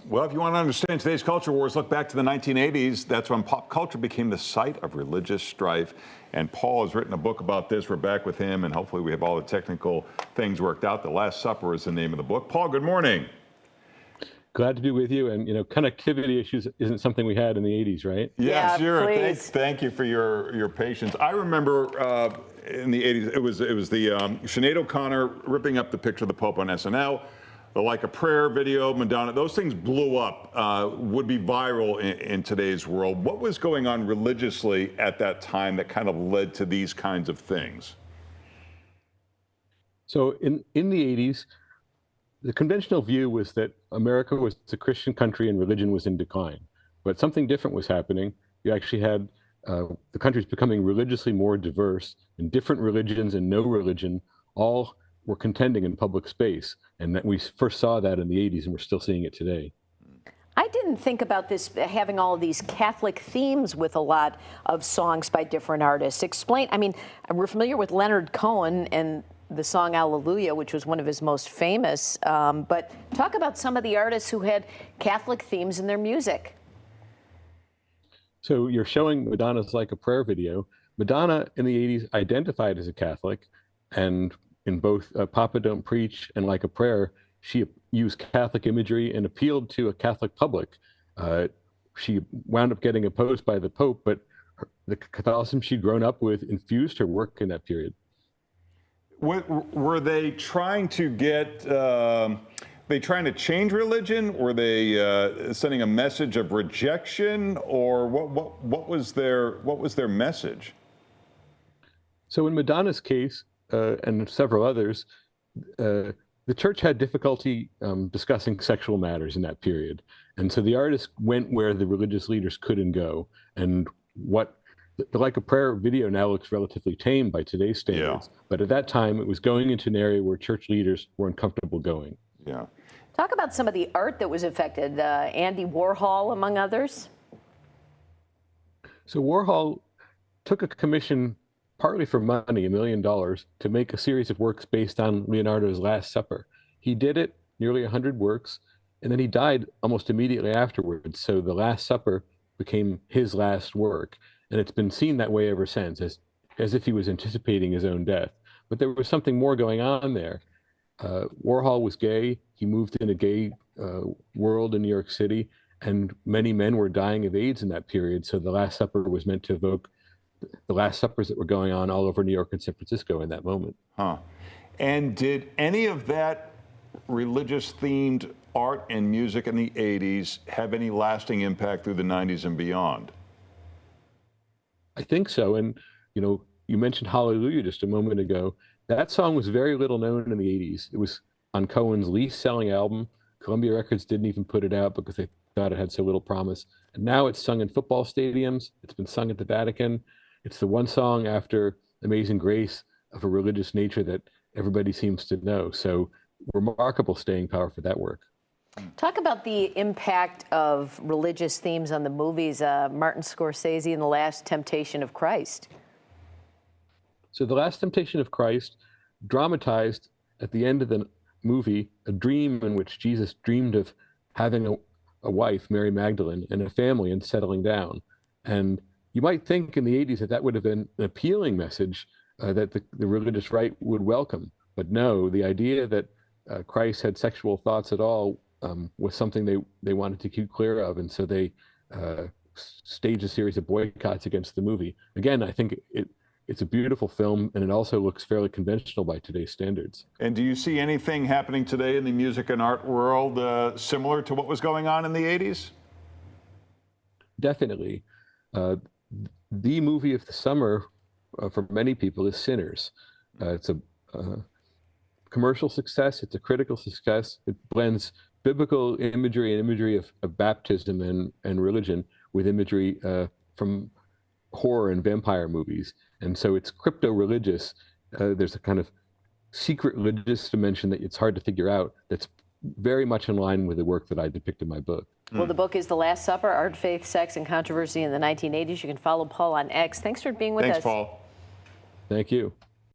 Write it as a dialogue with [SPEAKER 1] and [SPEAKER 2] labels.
[SPEAKER 1] Well, if you want to understand today's culture wars, look back to the 1980s. That's when pop culture became the site of religious strife. And Paul has written a book about this. We're back with him, and hopefully we have all the technical things worked out. The Last Supper is the name of the book. Paul, good morning.
[SPEAKER 2] Glad to be with you. And, connectivity issues isn't something we had in the 80s, right?
[SPEAKER 1] Yeah, sure.
[SPEAKER 3] Please.
[SPEAKER 1] Thank you for your patience. I remember in the 80s, it was the Sinead O'Connor ripping up the picture of the Pope on SNL. The Like a Prayer video, Madonna, those things blew up, would be viral in today's world. What was going on religiously at that time that kind of led to these kinds of things?
[SPEAKER 2] So in the 80s, the conventional view was that America was a Christian country and religion was in decline. But something different was happening. You actually had the country's becoming religiously more diverse, and different religions and no religion all were contending in public space. And that we first saw that in the 80s, and we're still seeing it today.
[SPEAKER 3] I didn't think about this having all of these Catholic themes with a lot of songs by different artists. Explain, I mean, we're familiar with Leonard Cohen and the song Alleluia, which was one of his most famous, but talk about some of the artists who had Catholic themes in their music.
[SPEAKER 2] So you're showing Madonna's Like a Prayer video. Madonna in the 80s identified as a Catholic, and in both Papa Don't Preach and Like a Prayer, she used Catholic imagery and appealed to a Catholic public. She wound up getting opposed by the Pope, but the Catholicism she'd grown up with infused her work in that period.
[SPEAKER 1] Were they trying to get, they trying to change religion? Were they sending a message of rejection, or what was their message?
[SPEAKER 2] So in Madonna's case, and several others, the church had difficulty discussing sexual matters in that period. And so the artist went where the religious leaders couldn't go. And what the Like a Prayer video now looks relatively tame by today's standards. Yeah. But at that time, it was going into an area where church leaders were uncomfortable going.
[SPEAKER 1] Yeah.
[SPEAKER 3] Talk about some of the art that was affected. Andy Warhol, among others.
[SPEAKER 2] So Warhol took a commission partly for money, $1 million, to make a series of works based on Leonardo's Last Supper. He did it, nearly 100 works, and then he died almost immediately afterwards. So the Last Supper became his last work, and it's been seen that way ever since, as if he was anticipating his own death. But there was something more going on there. Warhol was gay. He moved in a gay world in New York City, and many men were dying of AIDS in that period. So the Last Supper was meant to evoke the Last Suppers that were going on all over New York and San Francisco in that moment.
[SPEAKER 1] Huh. And did any of that religious-themed art and music in the 80s have any lasting impact through the 90s and beyond?
[SPEAKER 2] I think so. And, you mentioned Hallelujah just a moment ago. That song was very little known in the 80s. It was on Cohen's least selling album. Columbia Records didn't even put it out because they thought it had so little promise. And now it's sung in football stadiums. It's been sung at the Vatican. It's the one song after Amazing Grace of a religious nature that everybody seems to know. So remarkable staying power for that work.
[SPEAKER 3] Talk about the impact of religious themes on the movies. Martin Scorsese and The Last Temptation of Christ.
[SPEAKER 2] So The Last Temptation of Christ dramatized at the end of the movie a dream in which Jesus dreamed of having a wife, Mary Magdalene, and a family and settling down. And you might think in the 80s that would have been an appealing message that the religious right would welcome. But no, the idea that Christ had sexual thoughts at all was something they wanted to keep clear of. And so they staged a series of boycotts against the movie. Again, I think it's a beautiful film, and it also looks fairly conventional by today's standards.
[SPEAKER 1] And do you see anything happening today in the music and art world similar to what was going on in the 80s?
[SPEAKER 2] Definitely. The movie of the summer for many people is Sinners. It's a commercial success. It's a critical success. It blends biblical imagery and imagery of baptism and religion with imagery from horror and vampire movies. And so it's crypto-religious. There's a kind of secret religious dimension that it's hard to figure out that's very much in line with the work that I depict in my book.
[SPEAKER 3] Well, the book is The Last Supper, Art, Faith, Sex, and Controversy in the 1980s. You can follow Paul on X. Thanks for being with us.
[SPEAKER 1] Thanks, Paul.
[SPEAKER 2] Thank you.